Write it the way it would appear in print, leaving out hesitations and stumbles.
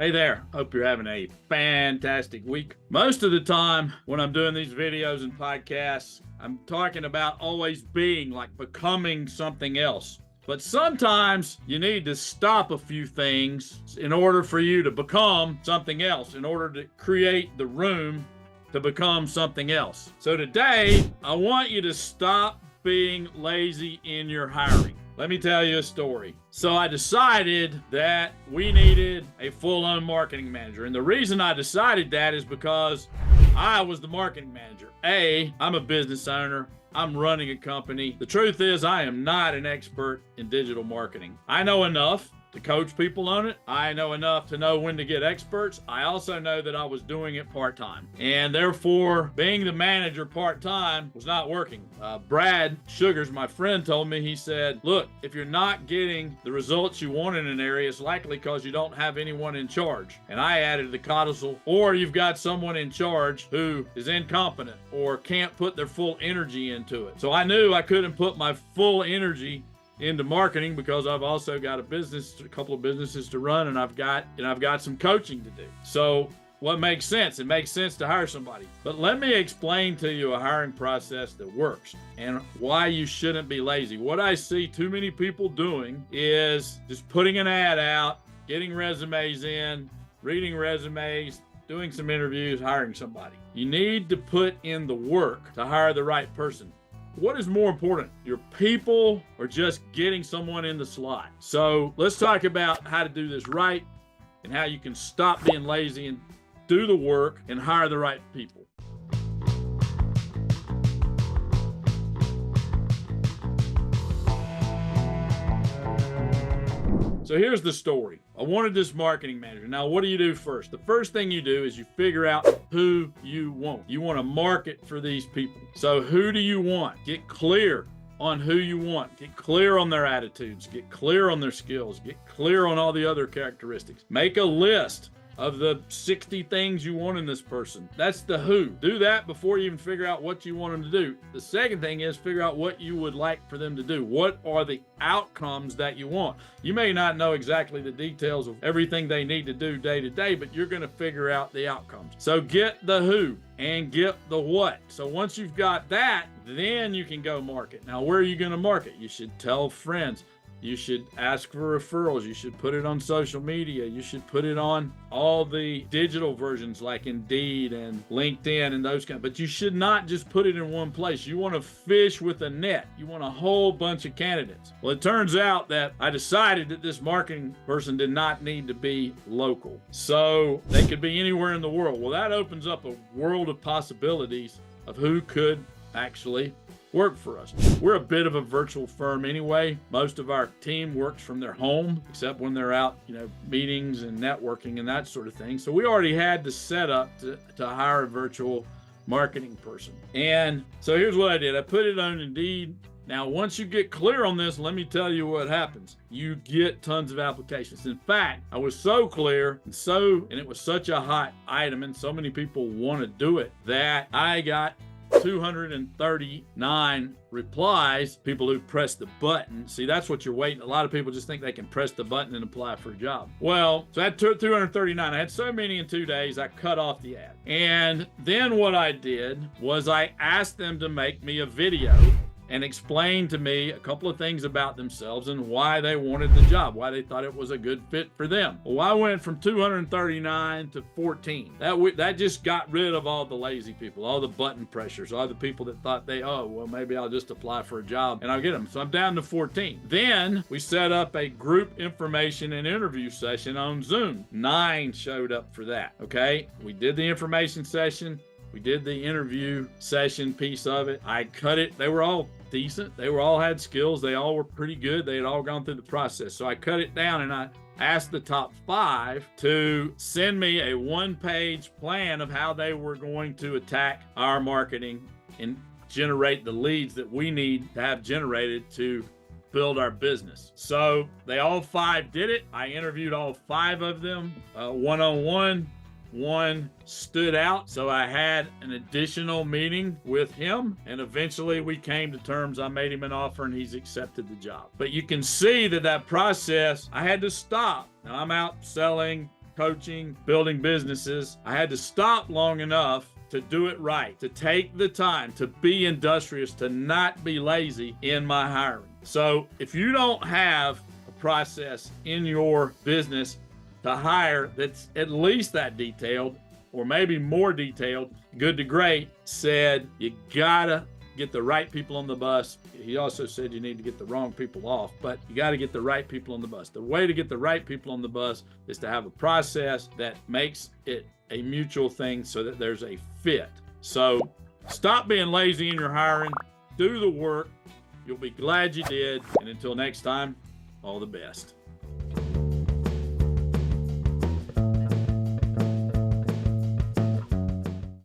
Hey there, hope you're having a fantastic week. Most of the time when I'm doing these videos and podcasts, I'm talking about always being, like becoming something else. But sometimes you need to stop a few things in order for you to become something else, in order to create the room to become something else. So today, I want you to stop being lazy in your hiring. Let me tell you a story. So I decided that we needed a full-on marketing manager. And the reason I decided that is because I was the marketing manager. I'm a business owner. I'm running a company. The truth is, I am not an expert in digital marketing. I know enough to coach people on it. I know enough to know when to get experts. I also know that I was doing it part-time. And therefore, being the manager part-time was not working. Brad Sugars, my friend, told me, he said, look, if you're not getting the results you want in an area, it's likely because you don't have anyone in charge. And I added the codicil, or you've got someone in charge who is incompetent or can't put their full energy into it. So I knew I couldn't put my full energy into marketing because I've also got a couple of businesses to run, and I've got some coaching to do. So what makes sense? It makes sense to hire somebody. But let me explain to you a hiring process that works and why you shouldn't be lazy. What I see too many people doing is just putting an ad out, getting resumes in, reading resumes, doing some interviews, hiring somebody. You need to put in the work to hire the right person. What is more important, your people or just getting someone in the slot? So let's talk about how to do this right and how you can stop being lazy and do the work and hire the right people. So here's the story. I wanted this marketing manager. Now, what do you do first? The first thing you do is you figure out who you want. You want to market for these people. So who do you want? Get clear on who you want. Get clear on their attitudes. Get clear on their skills. Get clear on all the other characteristics. Make a list of the 60 things you want in this person. That's the who. Do that before you even figure out what you want them to do. The second thing is figure out what you would like for them to do. What are the outcomes that you want? You may not know exactly the details of everything they need to do day to day, but you're going to figure out the outcomes. So get the who and get the what. So once you've got that, then you can go market. Now, where are you going to market? You should tell friends. You should ask for referrals. You should put it on social media. You should put it on all the digital versions like Indeed and LinkedIn and those kinds. But you should not just put it in one place. You want to fish with a net. You want a whole bunch of candidates. Well, it turns out that I decided that this marketing person did not need to be local. So they could be anywhere in the world. Well, that opens up a world of possibilities of who could actually work for us. We're a bit of a virtual firm anyway. Most of our team works from their home, except when they're out, meetings and networking and that sort of thing. So we already had the setup to hire a virtual marketing person. And so here's what I did. I put it on Indeed. Now, once you get clear on this, let me tell you what happens. You get tons of applications. In fact, I was so clear and it was such a hot item and so many people want to do it that I got 239 replies, people who press the button. See, that's what you're waiting. A lot of people just think they can press the button and apply for a job. Well, so I had 239. I had so many in 2 days, I cut off the ad. And then what I did was I asked them to make me a video and explain to me a couple of things about themselves and why they wanted the job, why they thought it was a good fit for them. Well, I went from 239 to 14. That just got rid of all the lazy people, all the button pressures, all the people that thought maybe I'll just apply for a job and I'll get them. So I'm down to 14. Then we set up a group information and interview session on Zoom. 9 showed up for that, okay? We did the information session. We did the interview session piece of it. I cut it. They were all decent. They all had skills. They all were pretty good. They had all gone through the process. So I cut it down and I asked the top 5 to send me a 1-page plan of how they were going to attack our marketing and generate the leads that we need to have generated to build our business. So they all 5 did it. I interviewed all 5 of them one-on-one. One stood out, so I had an additional meeting with him, and eventually we came to terms. I made him an offer and he's accepted the job. But you can see that process, I had to stop. Now I'm out selling coaching, building businesses, I had to stop long enough to do it right, to take the time, to be industrious, to not be lazy in my hiring. So if you don't have a process in your business to hire that's at least that detailed, or maybe more detailed, Good to Great said you gotta get the right people on the bus. He also said you need to get the wrong people off, but you got to get the right people on the bus. The way to get the right people on the bus is to have a process that makes it a mutual thing so that there's a fit. So stop being lazy in your hiring, do the work. You'll be glad you did. And until next time, all the best.